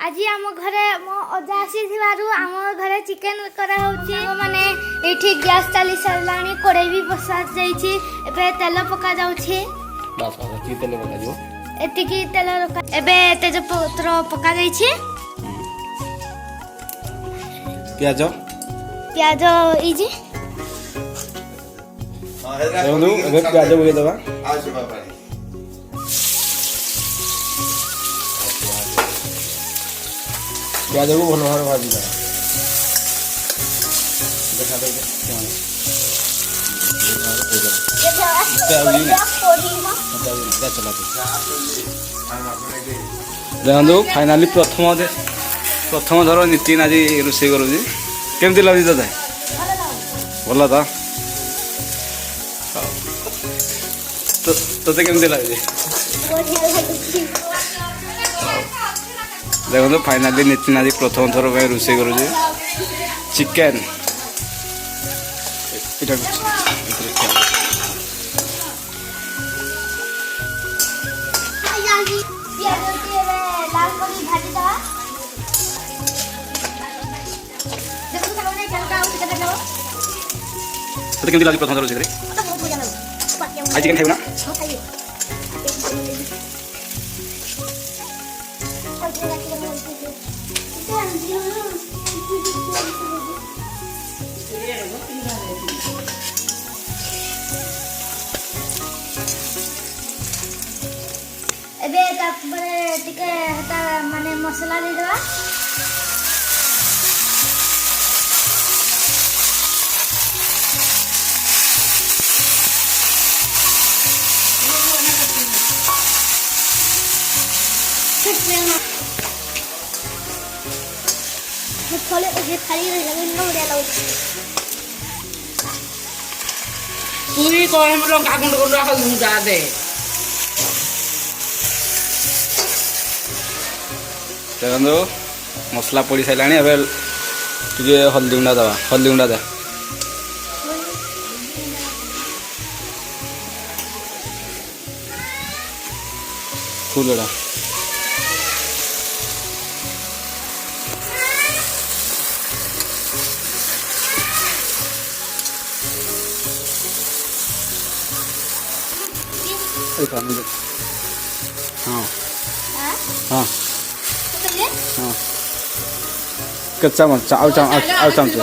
आज आम घरे मो अजा आसी आम घरे चिकेन करा माने ये गैस चली सारा कड़े भी बसा जाइए तेल पका जाऊँगी एतिकी तेल एबे तेजपत्र पका जाइए प्याज प्याज इजी प्याज बुझे दबा प्याज को भल भाव भाजी दबा देखा देखो फाइनाली प्रथम थर नितिन आज रोषे करुँच केमती लगे ते भल तो ते केमती लगे देखो फाइनाली नितिन आज प्रथम थर रोषे करुँच चिकेन तो केमती लगे प्रथम थर रोषे करे आज चिकेन खाइब ना एबे तापरे टिके हता माने मसाला दे देबा खोले ये खाली लगे न उड़े लाउ पूरी को हम लोग का गुंड गुंड रखा गुंडा दे देखो मसला पड़ी सारे एवं टे हल्दी गुंडा दवा हल्दी गुंडा दे फूलड़ा हाँ हाँ हाँ कच्चा मरचा आउ चमच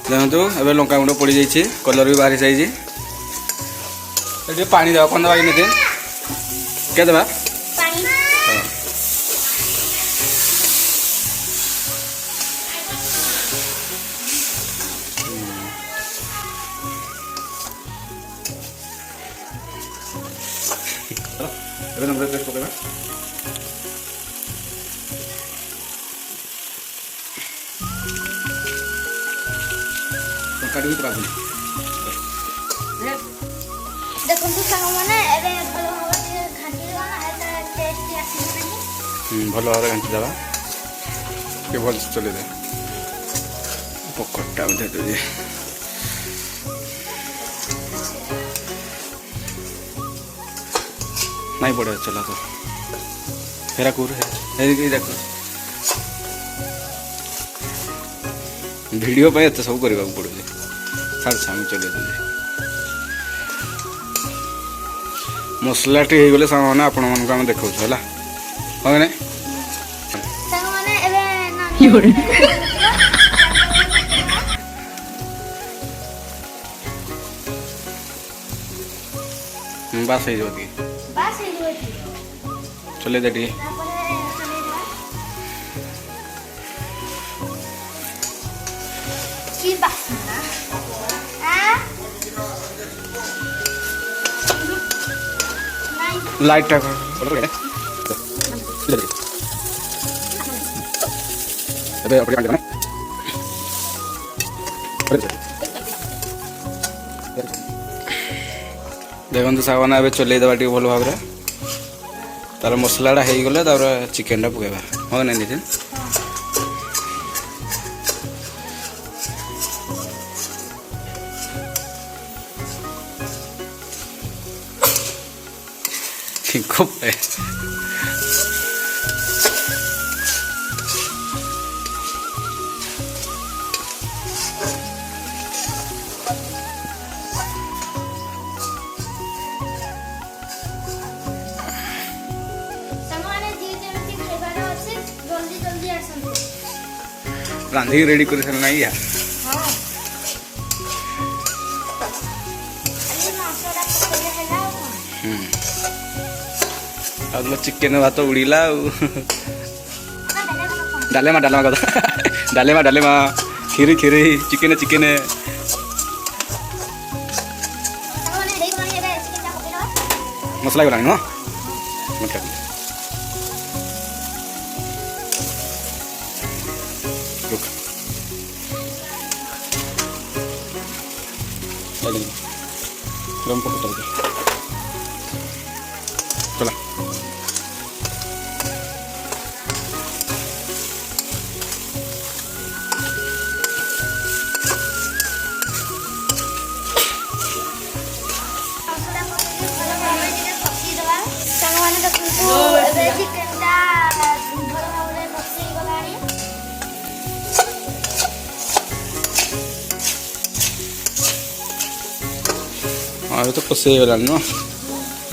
देखो एवं लंका गुंड पड़ जाइए कलर भी बाहरी जाइए पानी देवा कौन दवा कि क्या देवा नंबर पेस्ट पकड़ा काटी भी पका देखो तो सांग माने एबे भलो भाबा घाटी देबा ना एटा टेस्ट आसी नहीं भल भाव घाटी देवा के भल चले दे पकड़टा दे दे नहीं पड़े चला तो हेरा कूर है देखो वीडियो पे एत सब करने पड़े छाड़ छाड़ चले मसला टी गले सामान आपण मानक आम देखा है हाँ ना सांग माने एबे ना बास है जो बस हे जो चले दे की बात हां लाइट टा अबे अपने काम करना देखो सागना ए चल देवा टे भल भाव तार मसलाटा हो गले चिकेन टा पकेबा हाँ ना नितिन ଗପେ ସାଙ୍ଗମାନେ ଯିଏ ଯେମିତି ଖାଇବାର ଅଛି ଜଲ୍ଦି ଜଲ୍ଦି ଆସନ୍ତୁ। ରାନ୍ଧିକି ରେଡ଼ି କରି ସାରିଲାଣି ୟା ହଁ ଖାଲି ମାଂସଟା ପକେଇଲେ ହେଲା ଆଉ କ'ଣ। ଆଉ ତୁମ ଚିକେନ ଭାତ ଉଡ଼ିଲା ଆଉ ଡାଲେମା କ'ଣ? ଡାଲେମା କଥା ଡାଲେମା କ୍ଷୀରି ଚିକେନ ସାଙ୍ଗମାନେ ହେଇଗଲାଣି ଏବେ ଚିକେନଟା ପକେଇଦେବା। ମସଲା ହେଇଗଲାଣି ନୁହଁ रुक गरम पकड़ चला ମସଲା ପକେଇକି ଭଲ ଭାବରେ ଟିକେ କଷିଦେବା। ସାଙ୍ଗମାନେ ଦେଖନ୍ତୁ ଏବେ ଚିକେନଟା ଭଲ ଭାବରେ କଷି ହେଇଗଲାଣି। ଆଉ ତ କଷି ହେଇଗଲାଣି ନୁହଁ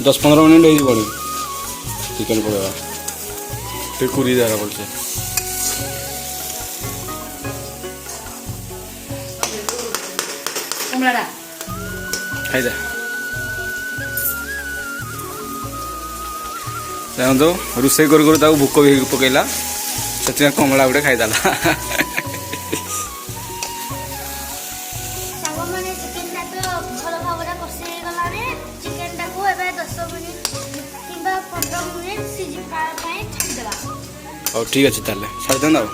10-15 ମିନିଟ୍ ହେଇଯିବଣି ଚିକେନ ପକେଇବା ଟିକେ କୁରି ଦେବାର ପଡ଼ୁଛି କମଳାଟା ଖାଇଦେ ଦେଖନ୍ତୁ ରୋଷେଇ କରୁ କରୁ ତାକୁ ଭୋକ ବି ପକେଇଲା ସେଥିପାଇଁ କମଳା ଗୋଟେ ଖାଇଦେଲା ସାଙ୍ଗମାନେ ଚିକେନଟା ତ ଭଲ ଭାବରେ କଷି ହେଇଗଲାଣି। ଚିକେନଟାକୁ ଏବେ 10 ମିନିଟ୍ କିମ୍ବା 15 ମିନିଟ୍ ସିଝିବା ପାଇଁ ଛାଡ଼ିଦେବା। ହଉ ଠିକ୍ ଅଛି ତାହେଲେ ଛାଡ଼ି ଦିଅନ୍ତୁ ଆଉ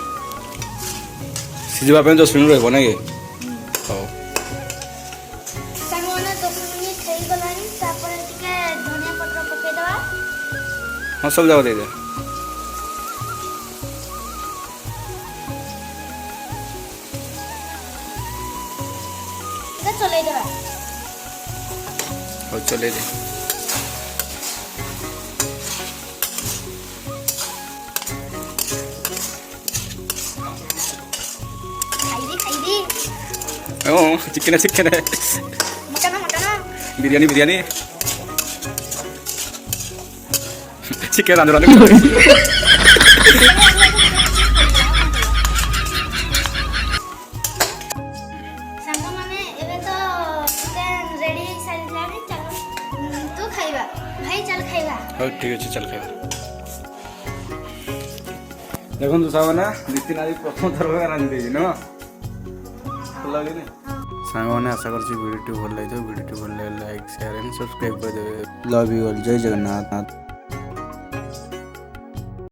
ସିଝିବା ପାଇଁ 10 ମିନିଟ୍ ରହିବ ନାଇଁ କି ହଉ ସାଙ୍ଗମାନେ 10 ମିନିଟ୍ ହେଇଗଲାଣି। ତାପରେ ଟିକେ ଧନିଆ ପତ୍ର ପକେଇଦେବା। ହଁ ସବୁ ଯାକ ଦେଇଦେ ଟିକେ ଚଲେଇଦେବା। ହଉ ଚଲେଇ ଦେ ଖାଇଦି ଚିକେନ ମଟନ ବିରିୟାନୀ ଚିକେନ ରାନ୍ଧୁ ସାଙ୍ଗମାନେ ଏବେ ତ ଚିକେନ ରେଡି ହେଇସାରିଲାଣି। ଚାଲ ତୁ ଖାଇବା ଭାଇ ଚାଲ ଖାଇବା। ହଉ ଠିକ୍ ଅଛି ଚାଲ ଖାଇବା ଦେଖନ୍ତୁ ସାଙ୍ଗମାନେ ନିତିନ ଆଜି ପ୍ରଥମ ଥର ରାନ୍ଧି ଦେଇଛି ନୁହଁ ଭଲ ଲାଗେନି ସାଙ୍ଗମାନେ ଆଶା କରୁଛି ଭିଡ଼ିଓଟି ଭଲ ଲାଗିଥିବ ଭିଡ଼ିଓଟି ଭଲ ଲାଗିଲେ ଲାଇକ୍ ସେୟାର ଆଣ୍ଡ ସବସ୍କ୍ରାଇବ୍ କରିଦେବେ ଲଭ୍ ୟୁ ଅଲ୍ ଜୟ ଜଗନ୍ନାଥ।